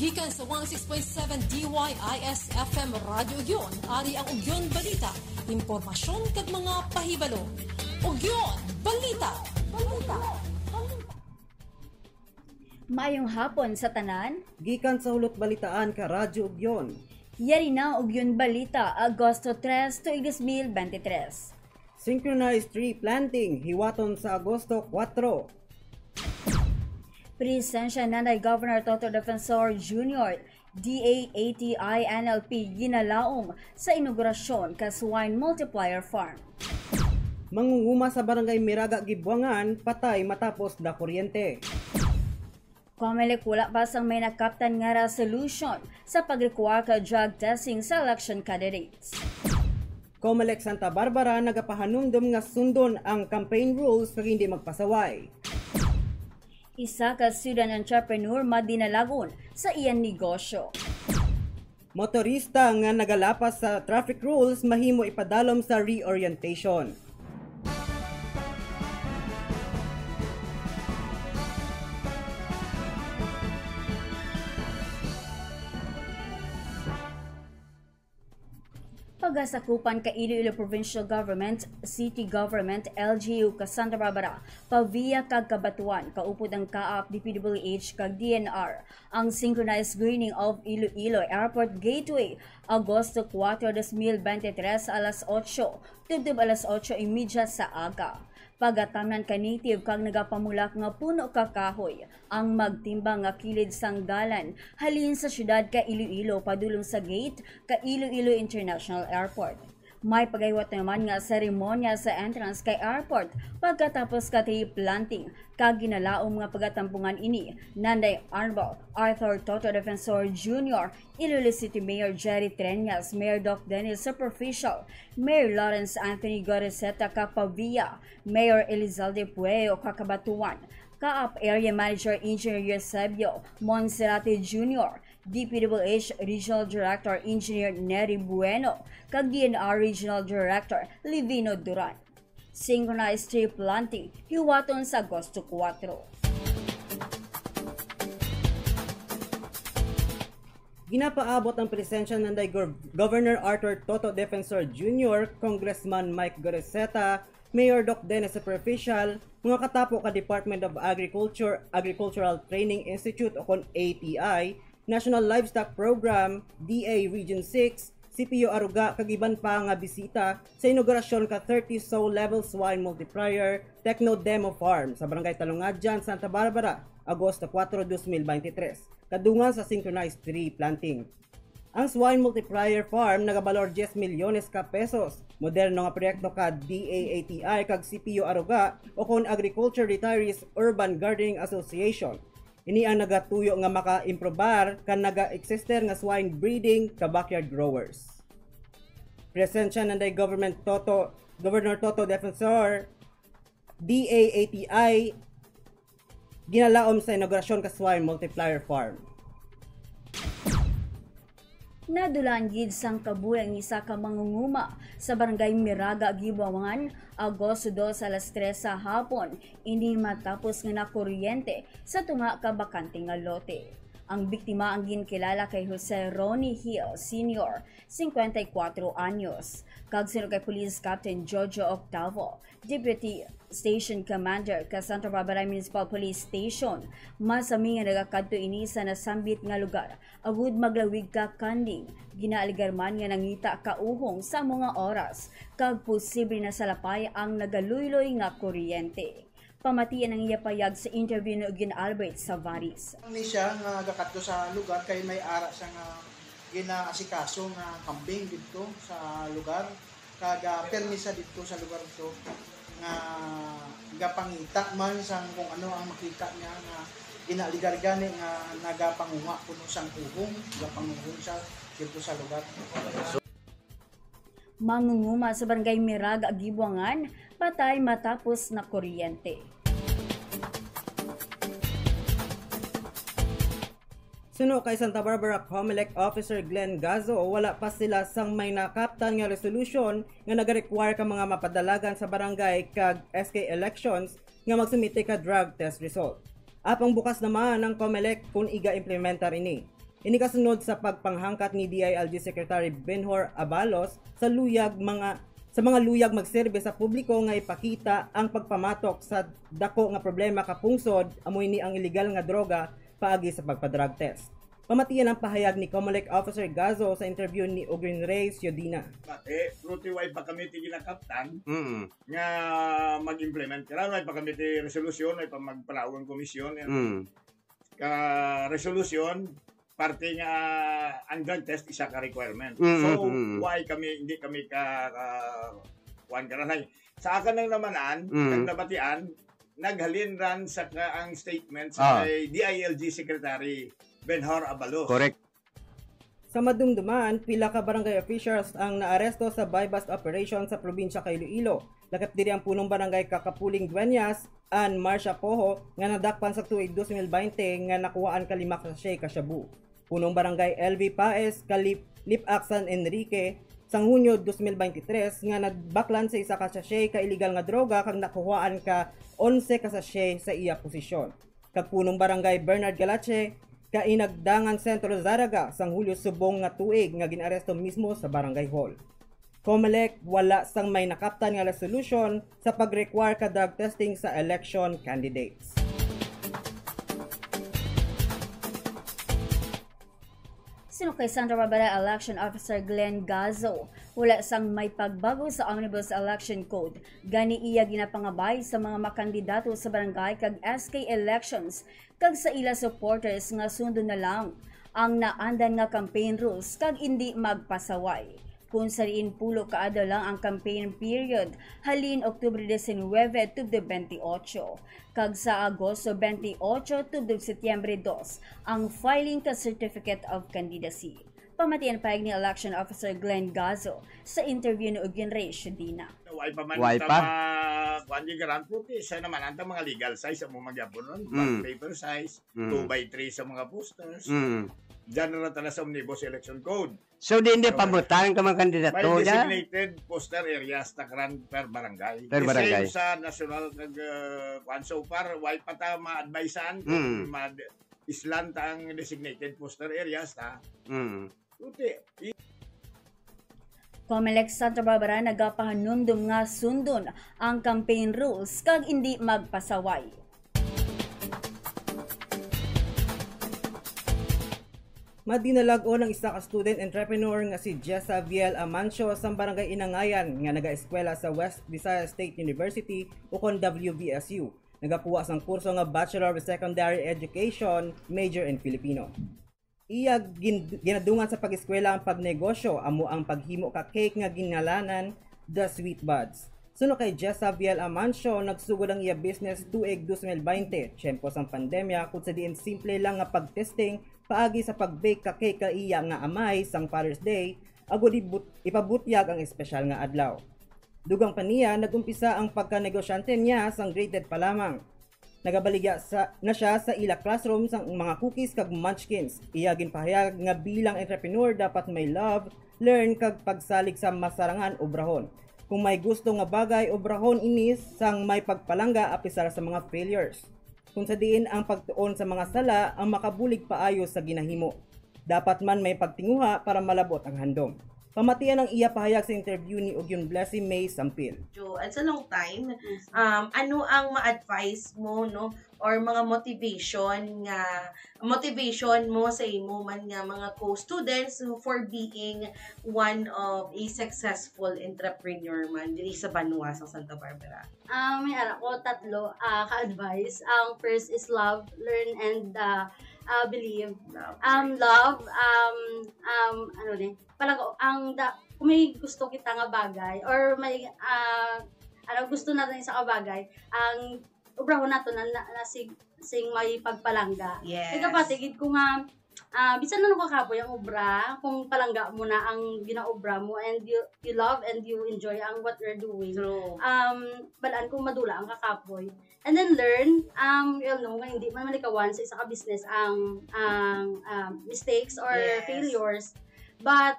Gikan sa 106.7 DYIS FM Radio Ugyon, ari ang Ugyon Balita, impormasyon kag mga pahibalo. Ugyon Balita. Maayong hapon sa tanan. Gikan sa hulot balitaan ka Radyo Ugyon. Yari na Ugyon Balita, Agosto 3 tuig 2023. Synchronized tree planting hiwaton sa Agosto 4. Presensya Nanay Governor Toto Defensor Jr., DA-ATI NLP ginalaom sa inaugurasyon ka Swine Multiplier Farm. Mangunguma sa barangay Miraga Gibuangan, patay matapos na kuryente. Comelec wala pa sang may nakaptan nga resolution sa pag-require ka drug testing sa election candidates. Comelec Santa Barbara nagapahanumdum nga sundon ang campaign rules kag hindi magpasaway. Isa ka student entrepreneur madinalagon sa iyang negosyo. Motorista nga nagalapas sa traffic rules mahimo ipadalom sa reorientation. Pagasakupan ka Iloilo Provincial Government, City Government, LGU ka Santa Barbara, Pavia kag Kabatuan, kaupod ang CAAP, DPWH kag DNR, ang synchronized greening of Iloilo Airport Gateway, Agosto 4, 2023, alas 8, tubtub alas 8:30 sa aga. Pagatamnan ka native kag nagapamulak nga puno ka kahoy ang magtimbang nga kilid sang dalan halin sa syudad ka Iloilo padulong sa gate ka Iloilo International Airport. May pagaywat naman nga seremonya sa entrance kay airport pagkatapos ka tree planting kag ginalaom nga pagatampungan ini Nanday Honorable Arthur Toto Defensor Jr., Iloilo City Mayor Jerry Treñas, Mayor Doc Dennis Superficial, Mayor Lawrence Anthony Goreseta Capavia, Mayor Elizalde Pueo Kakabatuan, CAAP Area Manager Engineer Eusebio Monserrate Jr., DPWH Regional Director Engineer Neri Bueno, kag DNR Regional Director Livino Duran. Synchronized tree planting hiwaton sa Agosto 4. Ginapaabot ang presensya ng Governor Arthur Toto Defensor Jr., Congressman Mike Goreseta, Mayor Doc Dennis Superficial, mga katapo ka Department of Agricultural Training Institute o kon ATI, National Livestock Program, DA Region 6, CPO Aruga, kagiban pa nga bisita sa inaugurasyon ka 30 Sow Level Swine Multiplier Techno Demo Farm sa Barangay Talungadyan, Santa Barbara, Agosto 4, 2023, kadungan sa synchronized tree planting. Ang Swine Multiplier Farm nagabalor 10 milyones ka pesos. Moderno nga proyekto ka DA-ATI kag CPO Aruga o kon Agriculture Retirees Urban Gardening Association. Ini ang nagatuyo nga maka-improbar kan naga-exister nga swine breeding ka backyard growers. Presensya ng Governor Toto Defensor, DA-ATI, ginalaom sa inaugurasyon ka Swine Multiplier Farm. Nadulaan gid sang kabulang isa ka mangunguma sa barangay Miraga Gibuangan, Agosto 2 alas 3 sa hapon, ini matapos nga nakuryente sa tunga ka bakante nga lote. Ang biktima ang ginkilala kay Jose Ronnie Hill Sr., 54 anyos, kag sino kay Police Captain Jojo Octavo, Deputy Station Commander ka Santa Barbara Municipal Police Station, masami nga nagakadto ini sa nasambit nga lugar, agud maglawig ka kanding, ginaalgarman nga nangita ka uhong sa mga oras, kag posible na salapay ang nagaluyloy nga kuryente. Pamatian ang iyapayag sa interview ni Eugen Albert Savaris. Ni siya nga gakadto sa lugar kay may ara siya nga ginaasikaso nga kambing dito sa lugar, kag permisa dito sa lugar to nga gapangita man sang kung ano ang makita niya nga ginaligar gani nga nagapangunga kuno sang uhong, gapangungong siya dito sa lugar. Mangunguma sa barangay Miraga Gibuangan, patay matapos na kuryente. Suno kay Santa Barbara Comelec Officer Glenn Gazo, wala pa sila sang may nakaptan nga resolution nga nag-require ka mga mapadalagan sa barangay kag SK elections nga magsumite ka drug test result. Apang bukas naman ang Comelec kung iga-implementar ini. Ini kasunod sa pagpanghangkat ni DILG Secretary Benhur Abalos sa mga luyag magserbe sa publiko nga ipakita ang pagpamatok sa dako nga problema kapungsod amoy ni ang illegal nga droga paagi sa pagpa-drug test. Pamatiyan ang pahayag ni Comelec Officer Gazo sa interview ni Ogrin Reyes Yodina. Fruity way pa kami ginakaptan nga mag-implement. Kaya way pa kami resolusyon, way pa magpalawang komisyon. Ka resolution, parte nga ang drug test isa ka requirement. So why kami hindi kami kuan karanay. Sa akin nang namanan, nang nabatian, naghalin ran sa ang statement sa DILG Secretary Benhur Abalos. Correct. Sa madumduman, pila ka barangay officials ang naaresto sa buy-bust operation sa probinsya kay Iloilo. Lakip diri ang punong barangay Kakapuling Dueñas and Marcia Poho nga nadakpan sa tuig 2020 nga nakuhaan ka 5 sachet ka shabu. Punong barangay LV Paes Kalip-Lipak San Enrique sang Hunyo 2023 nga nagbaklan sa isa ka sachet ka illegal nga droga kag nakuhaan ka 11 ka sachet sa iya posisyon. Kag punong barangay Bernard Galache kainagdangan Sentro Zaraga sang Hulyo subong nga tuig nga ginaresto mismo sa barangay hall. Comelec wala sang may nakaptan nga resolution sa pag-require ka drug testing sa election candidates. Sino kay Santa Barbara Election Officer Glenn Gazo, wala sang may pagbago sa Omnibus Election Code. Gani iya ginapangabay sa mga makandidato sa barangay kag SK elections kag sa ila supporters nga sundo na lang ang naandan nga campaign rules kag hindi magpasaway. Kung sa riin pulo kaado lang ang campaign period, halin Oktubre 19 to 28, kag sa Agosto 28 to Setyembre 2 ang filing ka Certificate of Candidacy. Pamatian pahig ni Election Officer Glenn Gazo sa interview ni Ogin Reyes Yodina. Why pa? Kundi garan puti sa naman ang mga legal size mo magyapon nun, paper size, 2x3 sa mga posters. Diyan na tala sa Omnibus Election Code. So, di hindi pabutang ka mga kandidato may dyan? designated poster areas takran per barangay. Per barangay. Same sa national so far, why pa ta ma-advisean kung islan ta ang designated poster areas ta. Puti. Comelec Santa Barbara nagapahanumdum nga sundon ang campaign rules kag hindi magpasaway. Madinalago ng isa ka student entrepreneur nga si Jessa Viel Amancio sa barangay Inangayan nga nagaeskwela sa West Visayas State University o kon WVSU. Nagapuwa sang kurso nga Bachelor of Secondary Education, major in Filipino. Iya ginadungan sa pag-eskwela ang pagnegosyo amo ang paghimo ka cake nga ginalanan The Sweet Buds. Suno kay Jessa Viel Amancio, nagsugod ang iya business tuig 2020, tiyempo sang pandemya kung sa diin simple lang nga pag-testing paagi sa pag-bake ka cake ka iya nga amay sang Father's Day, agud ipabutyag ang espesyal nga adlaw. Dugang pa niya, nagumpisa ang pagkanegosyante niya sang grade 10 pa lamang. Nagabaligya na siya sa ila classroom sang mga cookies kag munchkins. Iya ginpahayag nga bilang entrepreneur dapat may love, learn kag pagsalig sa masarangan o brahon. Kung may gusto nga bagay o brahon inis sang may pagpalangga apisar sa mga failures. Kung sa diin ang pagtuon sa mga sala ang makabulig paayo sa ginahimo. Dapat man may pagtinguha para malabot ang handom. Pamatian ang iya pahayag sa interview ni Ugyon Blessy May Sampil. So, at sa long time, ano ang ma-advise mo, no? Or mga motivation mo sa imo man nga mga co-students for being one of a successful entrepreneur man diri sa Banwa sa Santa Barbara? May anak ko tatlo ka-advise. Ang first is love, learn, and believe. Love, kung may gusto kita nga bagay or may gusto natin sa kabagay, ang ubrahon nato na sing may pagpalangga. Yes. Ika patigid ko nga bisan na kakapoy ang obra kung palangga mo na ang ginaobra mo and you love and you enjoy ang what you're doing. True. Balaan kung madula ang kakapoy. And then learn, hindi man malikawan sa isa ka business ang mistakes or failures. But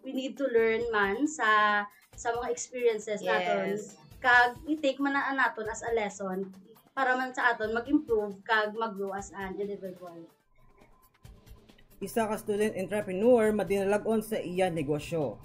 we need to learn man sa mga experiences naton. Kag i-take man na naton as a lesson para man sa aton mag-improve kag mag-grow as an individual. isa ka student entrepreneur madinalagon sa iya negosyo.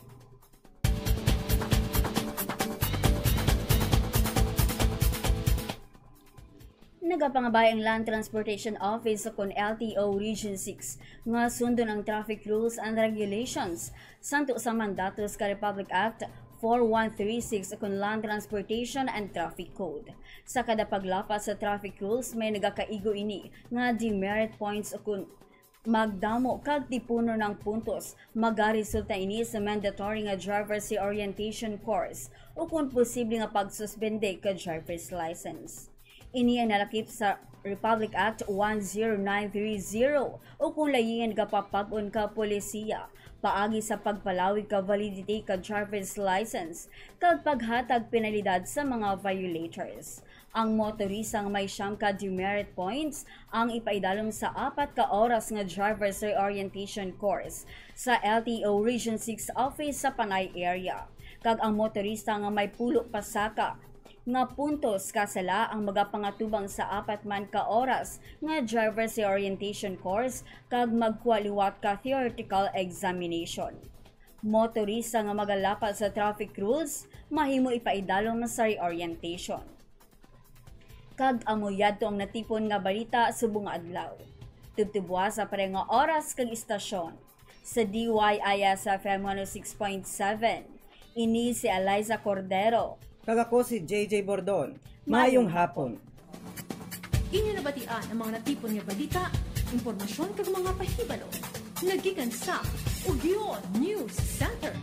Nagapangabay ang Land Transportation Office kon LTO Region 6 nga sundon ang traffic rules and regulations santo sa mandatos ka Republic Act 4136 kon Land Transportation and Traffic Code. Sa kada paglapas sa traffic rules may nagakaigo ini nga demerit points kon magdamo kag tipuno ng puntos magaresulta ini sa mandatory nga driver's orientation course o kung posible nga pagsuspende ka driver's license. Ini ang nalakip sa Republic Act 10930 o kung layin kapapag-on ka polisiya paagi sa pagpalawig ka validity ka driver's license kag paghatag penalidad sa mga violators. Ang motorista nga may siyam ka demerit points ang ipaidalom sa 4 ka oras nga driver's orientation course sa LTO Region 6 Office sa Panay area. Kag ang motorista nga may pulo pasaka nga puntos kasala ang magapangatubang sa 4 man ka oras nga driver's orientation course kag magkwaliwat ka theoretical examination. Motorista nga magalapat sa traffic rules mahimo ipaidalom sa reorientation. Kag amoyad to ang natipon nga balita subong adlaw. Tubtubwa sa pare nga oras kag istasyon sa DYIS FM 106.7. Ini si Eliza Cordero. Kag ako si JJ Bordon. Mayong hapon. Inyo nabatian ang mga natipon nga balita, impormasyon kag mga pahibalo. Nagikan sa Ugyon News Center.